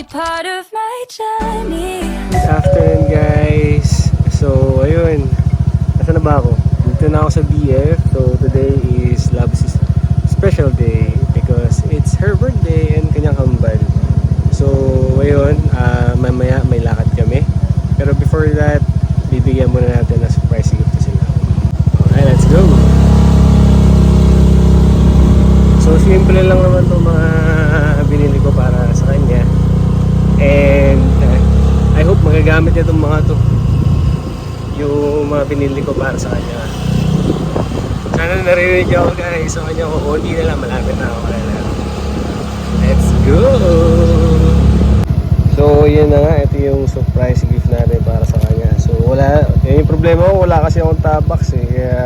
part of my journey. Good afternoon guys. So ayun, nasa na ba ako? Dito na ako sa BF. So today is Labs' special day because it's her birthday and kanyang kambal. So ayun, mamaya may lakad kami. Pero before that, bibigyan muna natin ng surprise gift to sila. Okay, let's go! So simple lang naman itong mga binili ko para sa kanya. And I hope magagamit niya itong mga to, yung mga binili ko para sa kanya. Sana narinig niyo ako guys. So kanya ko, konti na lang, malapit na ako. Let's go! So yun na nga, ito yung surprise gift natin para sa kanya. So wala, yun yung problema ko, wala kasi akong tabox eh. Kaya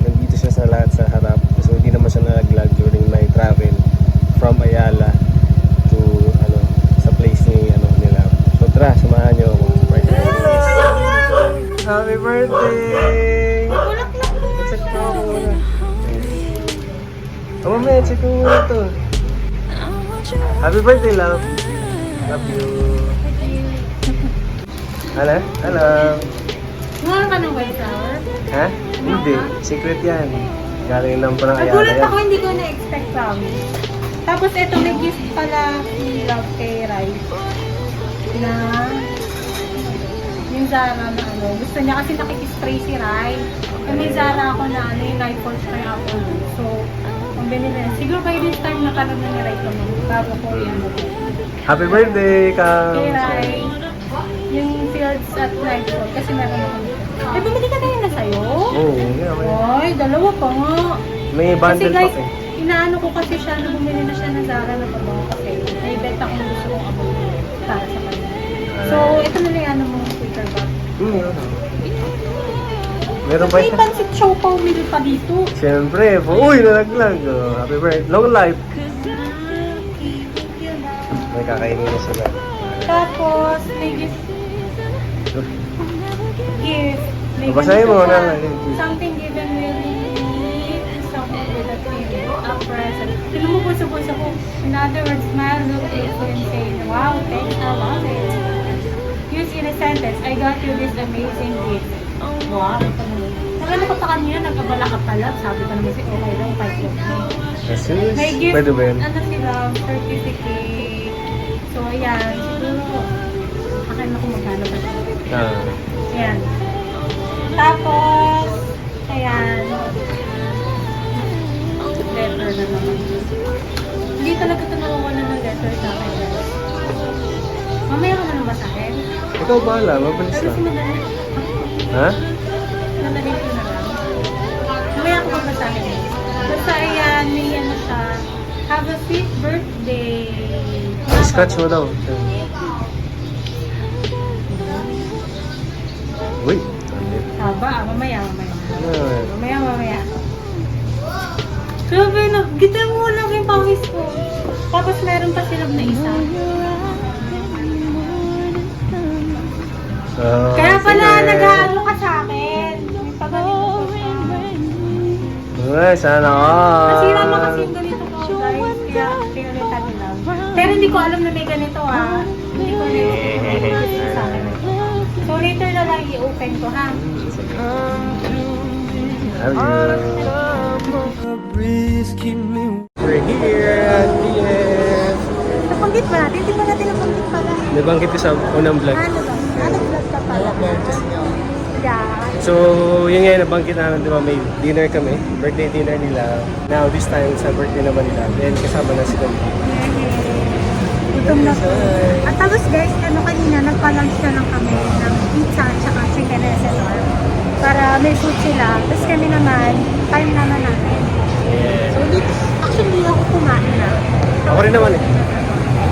nandito siya sa lahat sa harap. So hindi naman siya nalaglag during my travel from Ayala to sa place ni nila. So tara, samahan niyo ako. Surprise. Happy birthday! Check ko muna. Oh, mamaya, check ko muna ito. Happy birthday, love. Love you. Hello? Hello. Mahal ka ng white flower? Ha? Hindi. Secret yan. Galing lang po ng Ayala Nagulat yan. ako, hindi ko na-expect promise. Tapos ito, may gift pala si Love kay Rai. Na yung Zara na gusto niya kasi nakikispray si Rai. And may Zara ako na yung night force spray ako. So, ang binili na. Siguro by this time nakaroon na ni Rai ko bago ko yan. Happy birthday, Kang! Kay Rai. Yung fields at night force. Kasi meron ako nito. Eh, bumili ka tayo na sa'yo? Oo, hindi naman. Ay, dalawa pa nga. May bundle Kasi guys, pa eh. inaano ko kasi siya na bumili na siya ng Zara na pabango kasi may bet ako na gusto kong abot para sa kanya. So, ito na lang ano mo, Twitter bag. Yun. Meron ba May ito? pansit chow pa umili pa dito. Siyempre, uy, nalaglag. Oh, happy birthday. Long life. May kakainin na sila. Tapos, may gift. May Babasahin mo ganito na pa. lang. Something given willingly, something with a feeling, a present. Tignan mo po sa puso ko. In other words, smile, look beautiful and say, wow, thanks, I love it. Use in a sentence, I got you this amazing gift. Wow. Nagano ko pa kanina, nagkabala ka pala. Sabi ko naman si okay lang, 5 years. Jesus. May gift, Pwede ba yun? ano sila, certificate. So, ayan, siguro, akin na kung magkano pa siya. Ayan. Tapos, ayan. Letter na naman. Hindi talaga ito nawawala ng letter sa akin. Mamaya ka na nang basahin. Ikaw bahala, mabilis Pero lang. si madali. Ha? Madali ko na lang. Mamaya ako magbasahin. Basta ayan, may ano siya. Have a sweet birthday. Scratch mo daw. Uy. Haba, mamaya. Ano? Mamaya. Grabe, gitan mo lang yung pawis ko. Tapos meron pa silang na isa. Kaya pala, nag-aano ka sa akin. May pagaling ko pa. Uy, sana all. Nasira mo kasi yung ganito ko, guys. Kaya pinalitan nila. Pero hindi ko alam na may ganito Hindi ko na sa akin. So later na lang i-open ko ha. We're here at BF. Napanggit pa natin? Hindi pa natin napanggit pala. Nabanggit ko sa unang vlog. Ano ba? Anong vlog ka pala? Yeah. So, yun nga, nabanggit namin, di ba, may dinner kami. Birthday dinner nila. Now, this time, sa birthday naman nila. Then, kasama na si Don. Gutom na po. At tapos guys, kanina nagpa-lunch na lang kami ng pizza at saka chicken SLR para may food sila. Tapos kami naman, time naman namin. Yeah. So, actually, hindi ako kumain na. Ako rin naman eh.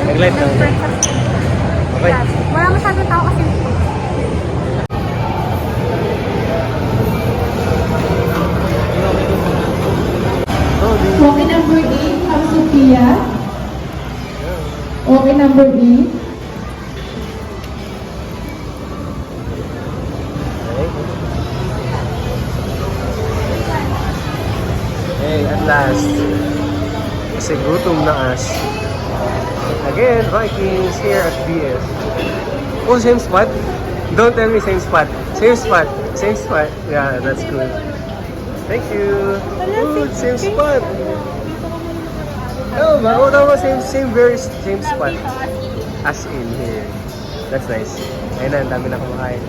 Nag-live lang. Nag-breakfast. Okay. Yes. Wala masyadong tao kasi Okay, number 8, ang Sophia. Okay, number 8. Hey, at last. Kasi gutom na as. Again, Vikings here at BS. Oh, same spot? Don't tell me same spot. Same spot. Same spot. Yeah, that's good. Thank you. Good, same spot. Oh, bako tama, same spot. As in here. That's nice. Ayun na, ang dami na kumakain.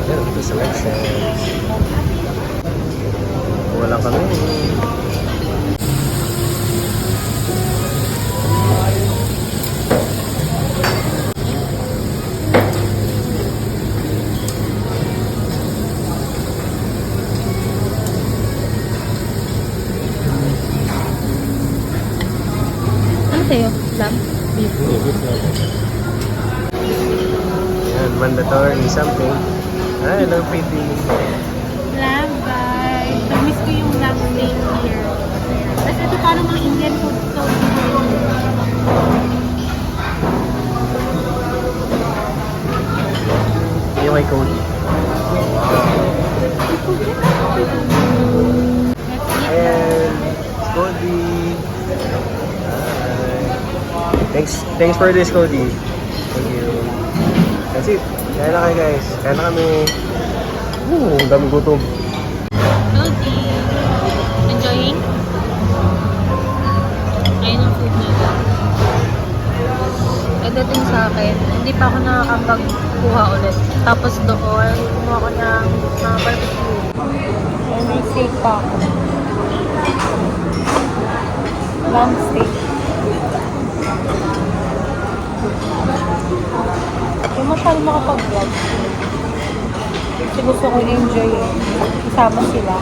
Yan, ito sa Lexus. Wala kami. Ano sa'yo? Lamb? Yan, mandatory something. Ah, hello, pretty. Lamb, guys. Miss ko yung lamb steak here. Tapos ito parang mga Indian food. So, Yung kay Cody. Ayan, Cody. Hi. Thanks for this, Cody. Thank you. That's it. Kaya na kayo, guys. Kaya na kami. Ang daming gutom. Cody. Enjoying? Ayun ang food nila. Pagdating sa akin, hindi pa ako nakakapagkuha ulit. Tapos doon, kumuha ko ng barbecue. And may steak pa ako. Lamb steak. Yung masyado makapag-vlog. Kasi gusto ko enjoy eh. Kasama sila.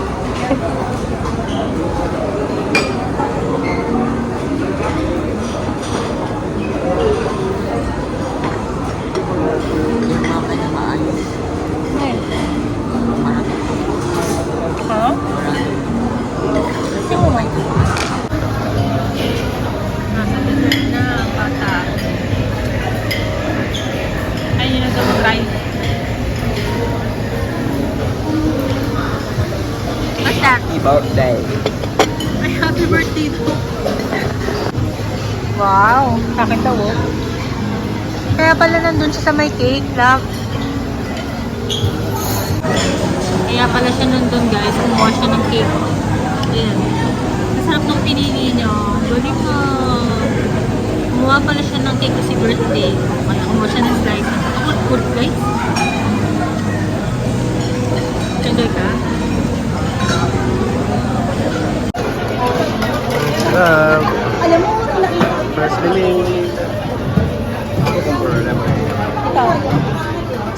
Ha? Kasi mo may nasa dessert na ang bata. Ayun yung nagkamag-ride. What's that? Happy birthday. Ay, happy birthday po. Wow, sakit daw oh. Kaya pala nandun siya sa may cake, love. Kaya pala siya nandun guys, kumuha siya ng cake. Ayan. Masarap nung pinili niya. Galing mo. Kumuha pala siya ng cake kasi birthday. Kaya kumuha siya ng slice. Good guys. Enjoy ka? Alam mo, First limit.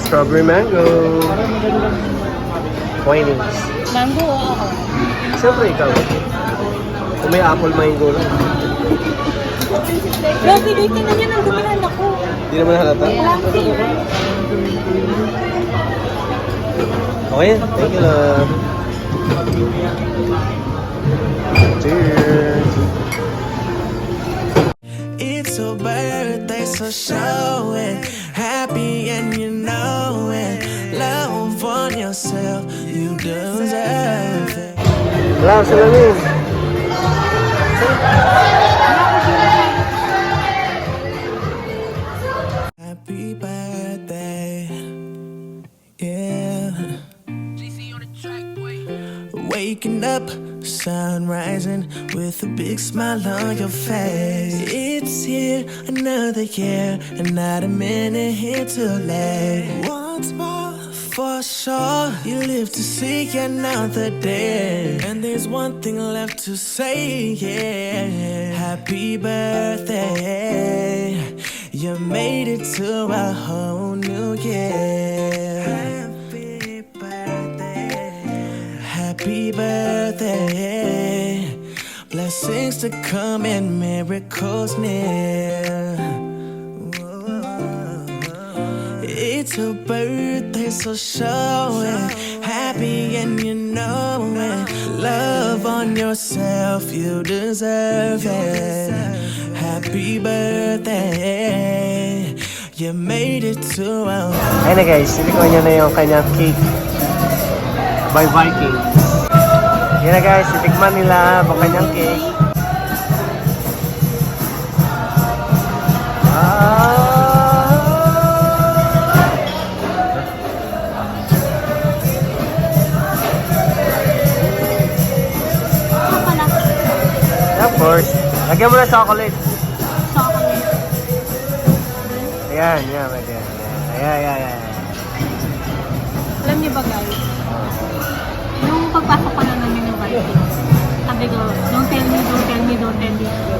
Strawberry mango. Twinings. Mango o ako? Siyempre ikaw. Kung may apple mango lang. Grabe, doy, tingnan niya ng dumihan ako. Hindi naman halata. Okay, thank you love. Cheers. It's your birthday, so show it. Happy and you know it. Love on yourself, you deserve it. Wala, salamin. Happy birthday, yeah. Waking up, sun rising with a big smile on your face. It's here, another year, and not a minute here too late. Once more, for sure, you live to see another day. And there's one thing left to say, yeah. Happy birthday, you made it to a whole new year. Happy birthday, happy birthday. Blessings to come and miracles near. It's a birthday, so show it. Happy and you know it. Love on yourself, you deserve it. Happy birthday, you made it to a... Ayun na guys, silikuan nyo na yung kanyang cake by Vikings. Yan na guys, titikman nila ang kanyang cake. Ano pala? Of course. Lagyan mo na chocolate. Chocolate. Ayan, yan. Ayan. Alam niyo ba guys? Nung pagpasok pa lang namin ng Vikings, sabi ko, don't tell me.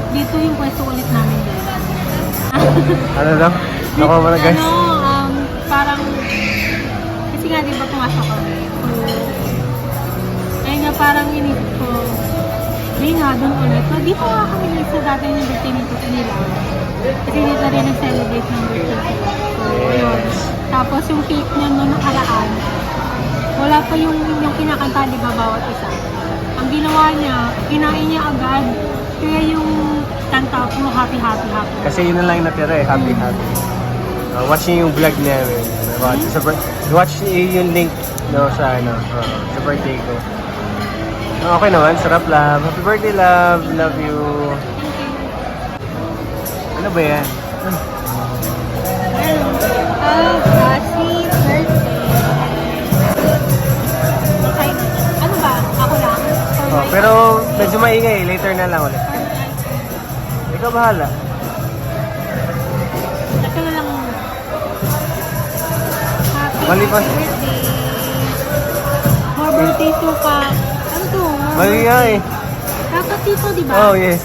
Dito yung pwesto ulit namin guys. Ano lang? Ako mo na guys. Parang, kasi nga di ba pumasok kami. So, ayun nga parang inisip ko, di nga, doon ulit. So, dito nga kami guys sa dati yung birthday nila. Kasi dito rin nag-celebrate ng birthday nila. So, ayun. Tapos yung cake niya noong nakaraan, wala pa yung kinakanta, di ba, bawat isa. Ang ginawa niya, kinain niya agad. Kaya yung kanta, puro happy. Kasi yun na lang yung natira eh, happy. Watch niyo yung vlog namin. Watch niyo yung link no, sa sa birthday ko. Okay naman, sarap love. Happy birthday love, love you. Ano ba yan? Happy birthday. Ano ba? Ako lang? Oh, pero medyo maingay, later na lang ulit. Ikaw bahala. Ito na lang. Happy Maliban. birthday. More birthday to pa. Ano to? Mali nga eh. Dapat dito, di ba? Oh yes.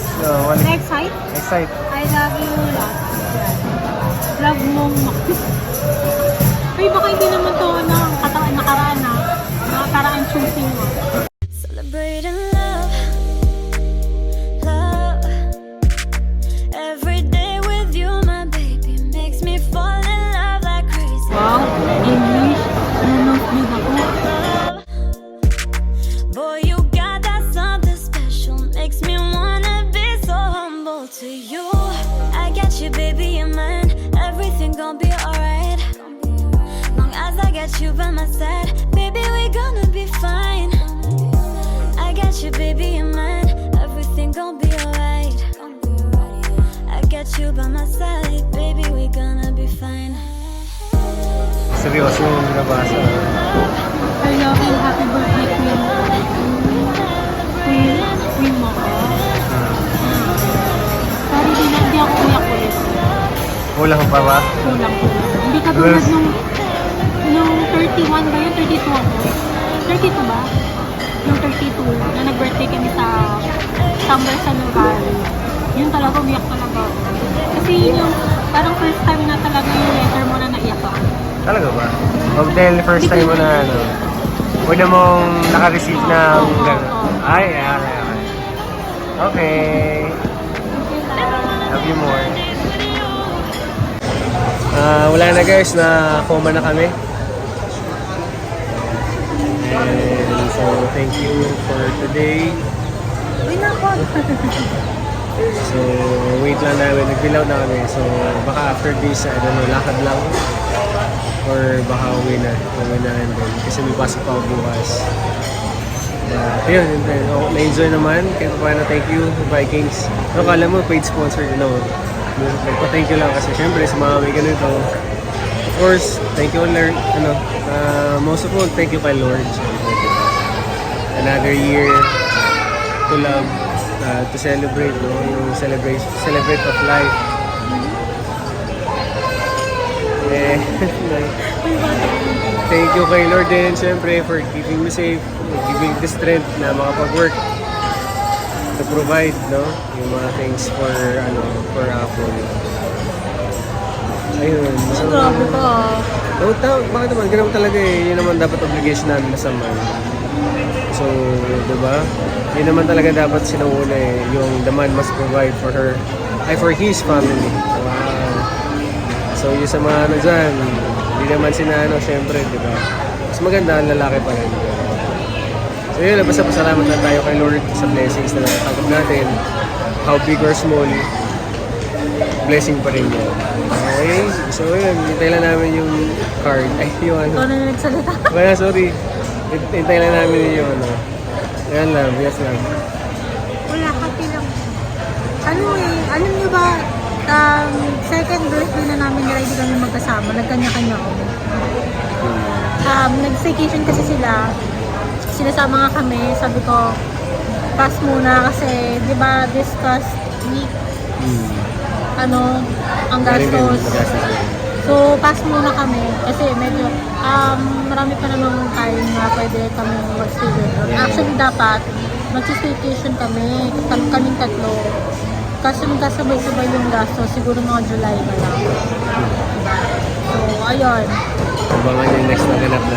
Next side? Next side. I love you lot. Love mo. Ay, baka hindi naman to nakaraan na. Nakaraan choosing mo. Celebrating love, love. Every day with you, my baby, makes me fall in love like crazy. Wow, English. Nanonood niyo ba po? Boy, you got that something special, makes me wanna be so humble to you. I got you, baby, in mind. Everything gon' be alright. Long as I got you by my side, baby, we gonna be fine. I got you, baby, in mind. Everything gon' be alright. I got you by my side, baby, we gonna be fine. Seryoso yung binabasa. I love you. Happy birthday, Queen mo ko. Sorry, hindi ako uyak ulit. Kulang pa ba? Kulang. Hindi ka tulad nung 31 ba yun? 32 ako. 32 ba? Yung 32 na nag-birthday kami sa somewhere sa Nuvali. Yun talaga, umiyak talaga ako. Kasi yun yung parang first time na talaga yung letter mo na naiyak ako. Talaga ba? O dahil first time mo na una mong naka-receive ng gano'n. Ay. Okay. Love you more. Wala na guys, na coma na kami. And so, thank you for today. So, wait lang namin. Nag-bilaw na kami. So, baka after this, I don't know, lakad lang. Or baka uwi na rin din. Kasi may pasok pa ako bukas. Yun. Na-enjoy naman. Kaya paano, thank you, Vikings. No, kala mo, paid sponsor din ako. Nagpa-thank you lang kasi syempre sa mga may ganito. Of course, thank you Lord. Most of all, thank you kay Lord. Another year to love, to celebrate, no? Yung celebrate of life. Thank you kay Lord din, syempre, for keeping me safe, giving the strength na makapag-work to provide, no, yung mga things for Apple. Ayun. So, Grabe ka. Bakit naman? Ganun talaga eh. Yun naman dapat obligation namin na sa man. So, diba? Yun naman talaga dapat sinuuna eh. Yung the man must provide for her, for his family. Wow. So, yung sa mga dyan, hindi naman syempre, diba? Mas maganda ang lalaki pa rin. So yun, basta pasalamat lang tayo kay Lord sa blessings na natatanggap natin. How big or small, blessing pa rin yun. Okay? So yun, hintay lang namin yung card. Ay, yung ano. Ikaw na nagsalita. Kaya sorry. Hintay lang namin yung Yan love, yes love. Wala, happy lang. Ano eh, alam niyo ba, second birthday na namin nila, hindi kami magkasama. Nagkanya-kanya kami. Nag-vacation kasi sila. Sinasama nga kami. Sabi ko, pass muna kasi, di ba, this past week, ang gastos. So, pass muna kami kasi medyo marami pa namang time na pwede kami mag-stay doon. Actually, dapat mag-staycation kami, kaming tatlo. Kasi magkasabay-sabay yung gastos, siguro mga July na lang. So, ayun. Abangan yung next na ganap na.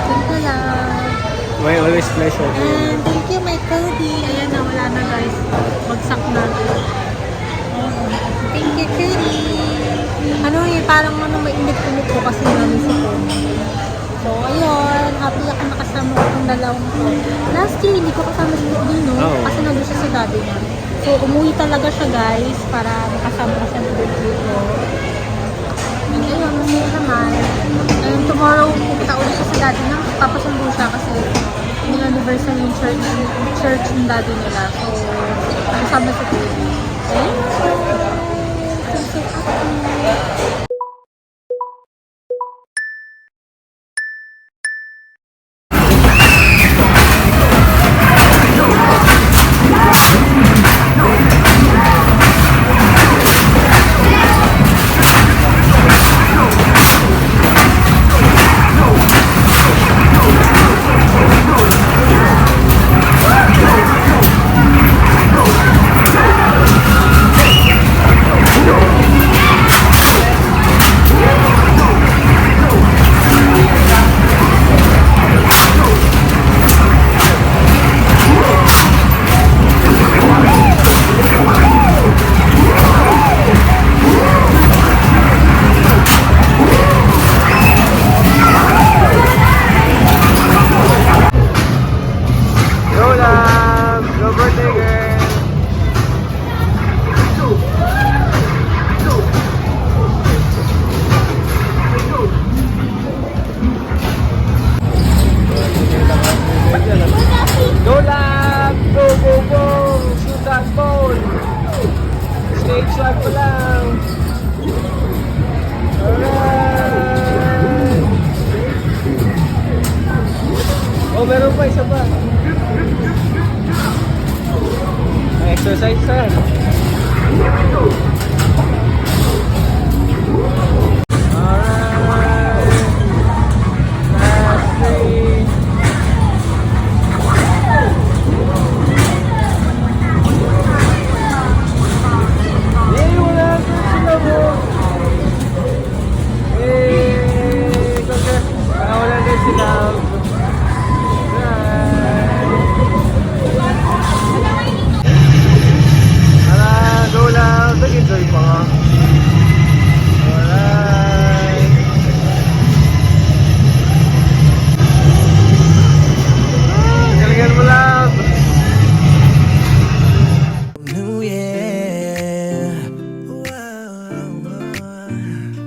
Thank you lang. May always pleasure. And thank you, my Cody. Ayan na, wala na guys. Bagsak na. Thank you, Cody. Parang mainit-init ko kasi namin sa phone. So, ayun. Happy ako nakasama ko itong dalawang ko. Last year, hindi ko kasama si Dino kasi nandun siya sa daddy niya. So, umuwi talaga siya guys para makasama ko siya sa birthday ko. And ayun, masaya naman. And tomorrow, pupunta ulit siya sa daddy niya. Papasundo siya kasi yung anniversary yung church ng daddy nila. So, kasama si Cody. Ayun. So happy. Go love! Go, go, go! Shoot that ball! Stage shot ko lang! Alright! Oh, meron pa, isa pa! Exercise sir!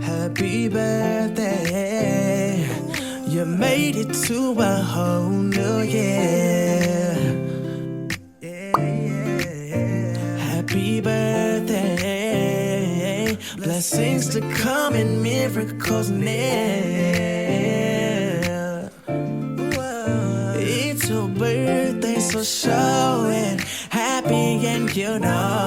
Happy birthday, you made it to a whole new year. Happy birthday, blessings to come and miracles near. It's your birthday, so show it, happy and you know.